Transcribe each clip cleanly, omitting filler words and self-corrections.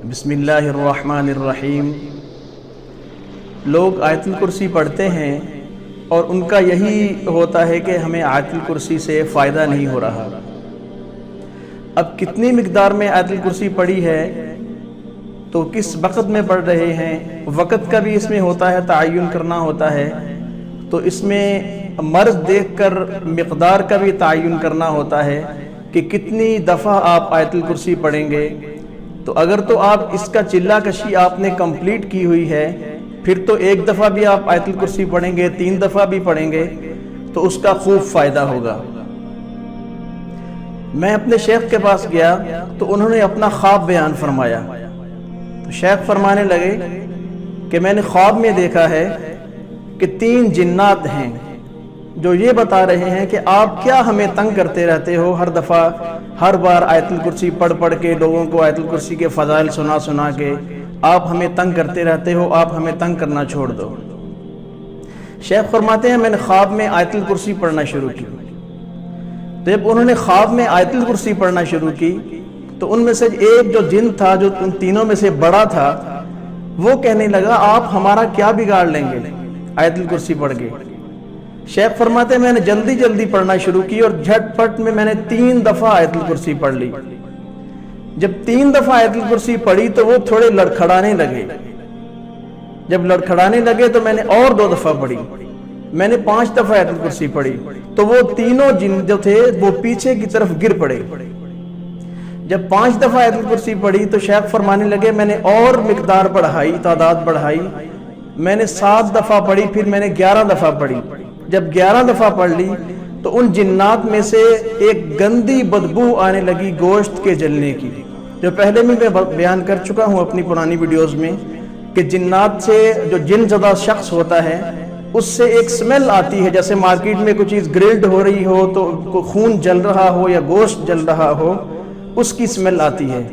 بسم اللہ الرحمن الرحیم۔ لوگ آیت الکرسی پڑھتے ہیں اور ان کا یہی ہوتا ہے کہ ہمیں آیت الکرسی سے فائدہ نہیں ہو رہا۔ اب کتنی مقدار میں آیت الکرسی پڑھی ہے تو کس وقت میں پڑھ رہے ہیں، وقت کا بھی اس میں ہوتا ہے، تعین کرنا ہوتا ہے، تو اس میں مرض دیکھ کر مقدار کا بھی تعین کرنا ہوتا ہے کہ کتنی دفعہ آپ آیت الکرسی پڑھیں گے۔ تو اگر تو آپ اس کا چلہ کشی آپ نے کمپلیٹ کی ہوئی ہے، پھر تو ایک دفعہ بھی آپ آیت الکرسی پڑھیں گے، 3 دفعہ بھی پڑھیں گے تو اس کا خوب فائدہ ہوگا۔ میں اپنے شیخ کے پاس گیا تو انہوں نے اپنا خواب بیان فرمایا، تو شیخ فرمانے لگے کہ میں نے خواب میں دیکھا ہے کہ 3 جنات ہیں جو یہ بتا رہے ہیں کہ آپ کیا ہمیں تنگ کرتے رہتے ہو، ہر دفعہ ہر بار آیت الکرسی پڑھ کے لوگوں کو آیت الکرسی کے فضائل سنا کے آپ ہمیں تنگ کرتے رہتے ہو، آپ ہمیں تنگ کرنا چھوڑ دو۔ شیخ فرماتے ہیں میں نے خواب میں آیت الکرسی پڑھنا شروع کی، تو جب انہوں نے خواب میں آیت الکرسی پڑھنا شروع کی تو ان میں سے ایک جو جن تھا، جو ان تینوں میں سے بڑا تھا، وہ کہنے لگا آپ ہمارا کیا بگاڑ لیں گے آیت الکرسی پڑھ کے۔ شیخ فرماتے ہیں میں نے جلدی پڑھنا شروع کی اور جھٹ پٹ میں نے 3 دفعہ آیت الکرسی پڑھ لی۔ جب 3 دفعہ آیت الکرسی پڑھی تو وہ تھوڑے لڑکھڑانے لگے، جب لڑکھڑانے لگے تو میں نے اور 2 دفعہ پڑھی، میں نے 5 دفعہ آیت الکرسی پڑھی تو وہ تینوں جن جو تھے وہ پیچھے کی طرف گر پڑے۔ جب 5 دفعہ آیت الکرسی پڑھی تو شیخ فرمانے لگے میں نے اور مقدار بڑھائی، تعداد بڑھائی، میں نے 7 دفعہ پڑھی، پھر میں نے 11 دفعہ پڑھی۔ جب 11 دفعہ پڑھ لی تو ان جنات میں سے ایک گندی بدبو آنے لگی گوشت کے جلنے کی، جو پہلے میں بیان کر چکا ہوں اپنی پرانی ویڈیوز میں کہ جنات سے جو جن زدہ شخص ہوتا ہے اس سے ایک سمیل آتی ہے، جیسے مارکیٹ میں کوئی چیز گرلڈ ہو رہی ہو تو کوئی خون جل رہا ہو یا گوشت جل رہا ہو، اس کی سمیل آتی ہے۔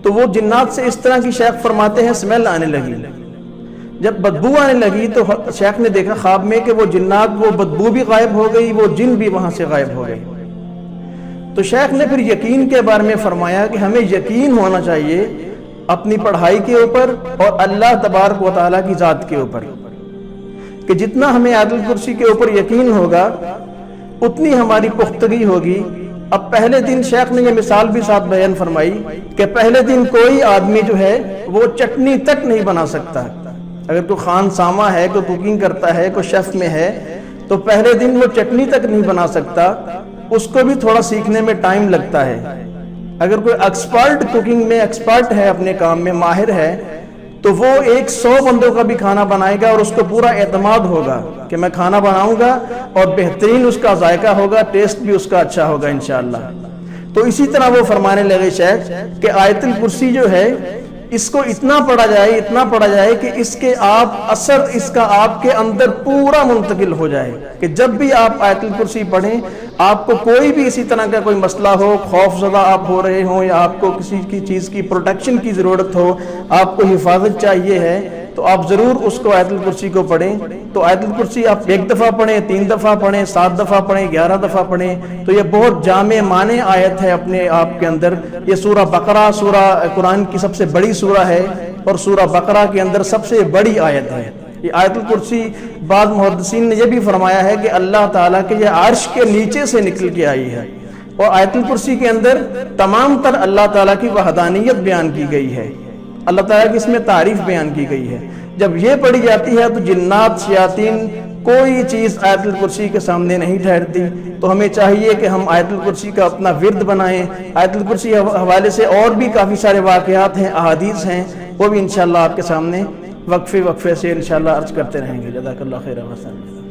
تو وہ جنات سے اس طرح کی شیخ فرماتے ہیں سمیل آنے لگی۔ جب بدبو آنے لگی تو شیخ نے دیکھا خواب میں کہ وہ جنات، وہ بدبو بھی غائب ہو گئی، وہ جن بھی وہاں سے غائب ہو گئے۔ تو شیخ نے پھر یقین کے بارے میں فرمایا کہ ہمیں یقین ہونا چاہیے اپنی پڑھائی کے اوپر اور اللہ تبارک و تعالیٰ کی ذات کے اوپر، کہ جتنا ہمیں آیت الکرسی کے اوپر یقین ہوگا اتنی ہماری پختگی ہوگی۔ اب پہلے دن شیخ نے یہ مثال بھی ساتھ بیان فرمائی کہ پہلے دن کوئی آدمی جو ہے وہ چٹنی تک نہیں بنا سکتا۔ اگر کوئی خان سامہ ہے، کوئی کوکنگ کرتا ہے، کوئی شیف میں ہے، تو پہلے دن وہ چٹنی تک نہیں بنا سکتا، اس کو بھی تھوڑا سیکھنے میں ٹائم لگتا ہے۔ اگر کوئی ایکسپرٹ کوکنگ میں ایکسپرٹ ہے، اپنے کام میں ماہر ہے، تو وہ 100 بندوں کا بھی کھانا بنائے گا اور اس کو پورا اعتماد ہوگا کہ میں کھانا بناؤں گا اور بہترین اس کا ذائقہ ہوگا، ٹیسٹ بھی اس کا اچھا ہوگا انشاءاللہ۔ تو اسی طرح وہ فرمانے لگے شیخ کہ آیت الکرسی جو ہے اس کو اتنا پڑھا جائے کہ اس کے اثر اس کا آپ کے اندر پورا منتقل ہو جائے، کہ جب بھی آپ آیت الکرسی پڑھیں، آپ کو کوئی بھی اسی طرح کا کوئی مسئلہ ہو، خوف زدہ آپ ہو رہے ہوں یا آپ کو کسی کی چیز کی پروٹیکشن کی ضرورت ہو، آپ کو حفاظت چاہیے ہے، تو آپ ضرور اس کو آیت الکرسی کو پڑھیں۔ تو آیت الکرسی آپ 1 دفعہ پڑھیں، 3 دفعہ پڑھیں، 7 دفعہ پڑھیں، 11 دفعہ پڑھیں، تو یہ بہت جامع معنی آیت ہے اپنے آپ کے اندر۔ یہ سورہ بقرہ، سورہ قرآن کی سب سے بڑی سورہ ہے اور سورہ بقرہ کے اندر سب سے بڑی آیت ہے یہ آیت الکرسی۔ بعض محدثین نے یہ بھی فرمایا ہے کہ اللہ تعالیٰ کے یہ عرش کے نیچے سے نکل کے آئی ہے، اور آیت الکرسی کے اندر تمام تر اللہ تعالیٰ کی وحدانیت بیان کی گئی ہے، اللہ تعالیٰ کی اس میں تعریف بیان کی گئی ہے۔ جب یہ پڑھی جاتی ہے تو جنات، شیاطین، کوئی چیز آیت الکرسی کے سامنے نہیں ٹھہرتی۔ تو ہمیں چاہیے کہ ہم آیت الکرسی کا اپنا ورد بنائیں۔ آیت الکرسی کے حوالے سے اور بھی کافی سارے واقعات ہیں، احادیث ہیں، وہ بھی انشاءاللہ آپ کے سامنے وقفے سے انشاءاللہ عرض کرتے رہیں گے۔ جزاک اللہ خیر و حسن۔